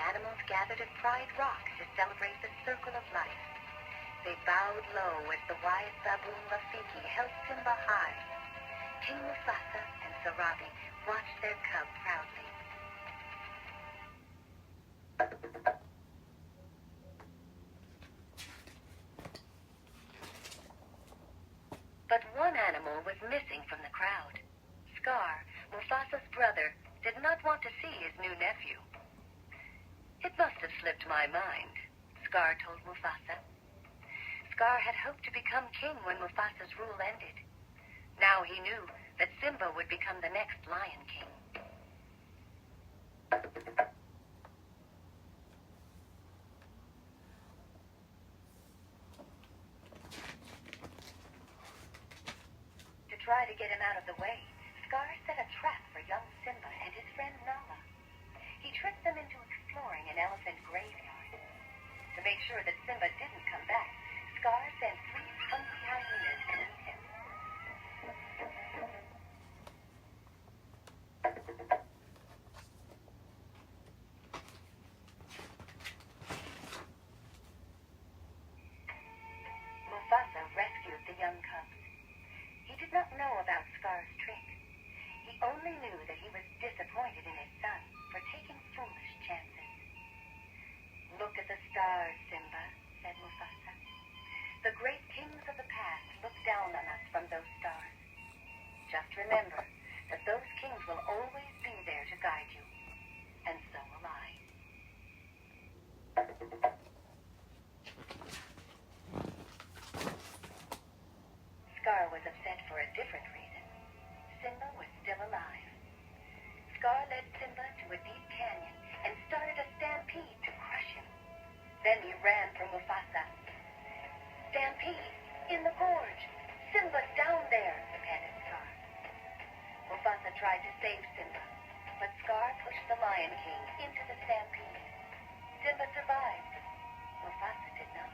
animals gathered at Pride Rock to celebrate the circle of life. They bowed low as the wise baboon Rafiki held Simba high. King Mufasa and Sarabi watched their cub proudly. But one animal was missing from the crowd. Scar, Mufasa's brother, did not want to see his new nephew. "It must have slipped my mind," Scar told Mufasa. Scar had hoped to become king when Mufasa's rule ended. Now he knew that Simba would become the next Lion King. To try to get him out of the way, Scar set a trap for young Simba and his friend Nala. He tricked them into exploring an elephant graveyard. To make sure that Simba didn't come back, Scar sent 3 hungry hyenas to meet him. Mufasa rescued the young cubs. He did not know about Scar's trick. He only knew that he was disappointed in his son for taking foolish chances. "Look at the stars, Simba," said Mufasa. "The great kings of the past look down on us from those stars. Just remember that those kings will always be there to guide you. And so will I." Scar was upset for a different reason. Simba was still alive. Scar led Simba to a deep canyon and started a stampede to crush him. Then he ran for Mufasa. "Stampede! In the gorge! Simba down there!" panted Scar. Mufasa tried to save Simba, but Scar pushed the Lion King into the stampede. Simba survived. Mufasa did not.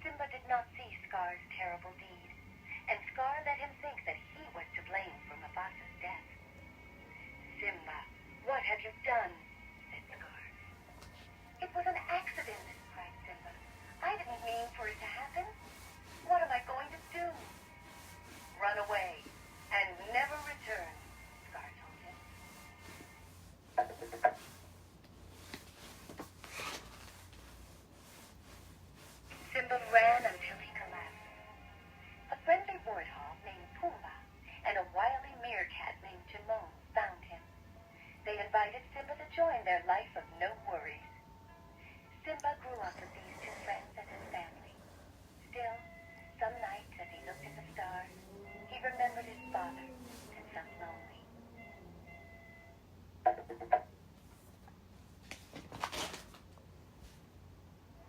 Simba did not see Scar's terrible deed, and Scar let him think that he was to blame for Mufasa's death. "Simba, what have you done?" said Scar. "It was an accident," cried Simba. "I didn't mean for it to happen. What am I going to do?" "Run away and never return," Scar told him. Simba ran until he collapsed. A friendly warthog named Pumbaa and a wily meerkat named Timon found him. They invited Simba to join their life of no worries. Simba grew up with these 2 friends as his family. Still, some nights as he looked at the stars, he remembered his father and felt lonely.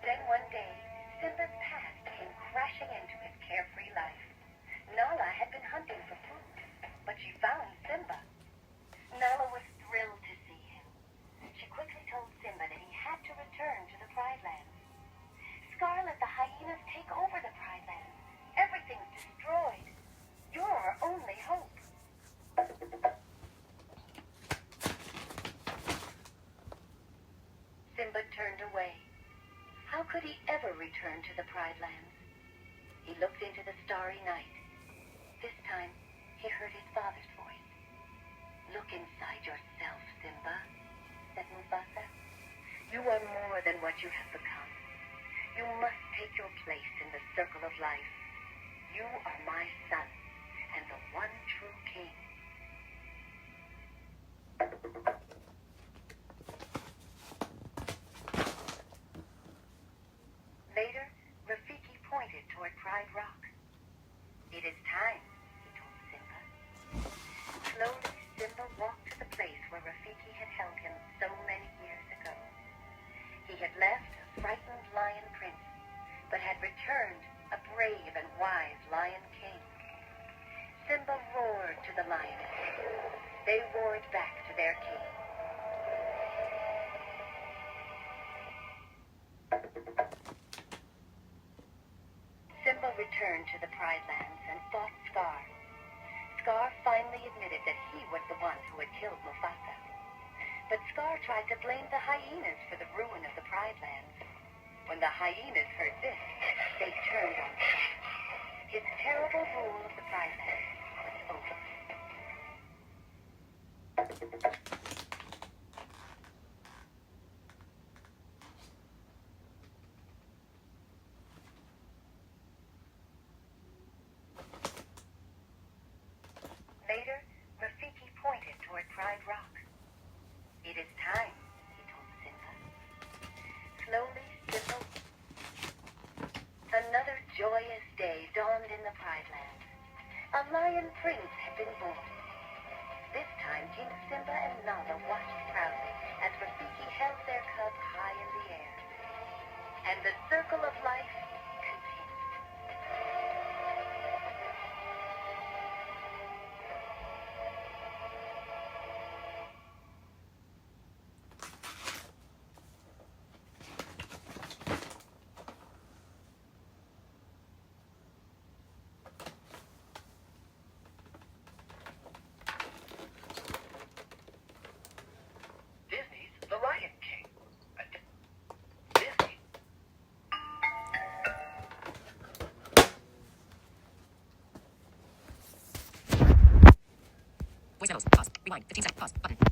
Then one day, Simba's past came crashing into his carefree life. Nala had been hunting for food, but she found Simba. Nala was thrilled to see him. She quickly told Simba that he had to return to the Pride Lands. "Scar let the hyenas take over the Pride Lands. Everything's destroyed. You're our only hope." Simba turned away. How could he ever return to the Pride Lands? He looked into the starry night. This time, he heard his father's voice. "Look inside yourself, Simba," said Mufasa. "You are more than what you have become. You must take your place in the circle of life. You are my son, and the one true king." Later, Rafiki pointed toward Pride Rock. "It is time," he told Simba. Slowly, Simba walked to the place where Rafiki had held him so many years ago. He had left a frightened lion prince, but had returned a brave and wise Lion King. Simba roared to the lionesses. They roared back to their king. Simba returned to the Pride Lands and fought Scar. Scar finally admitted that he was the one who had killed Mufasa. But Scar tried to blame the hyenas for the ruin of the Pride Lands. When the hyenas heard this, they turned on Scar. His terrible rule of the Pride Lands was over. Later, Rafiki pointed toward Pride Rock. "It is time," he told Simba. Slowly, Simba... Another joyous day dawned in the Pride Lands. A lion prince had been born. This time, King Simba and Nala watched proudly as Rafiki held their cub high in the air. And the circle of life continued. Disney's The Lion King. Disney. Voice memos. Pause. Rewind. 15 seconds. Pause. Button.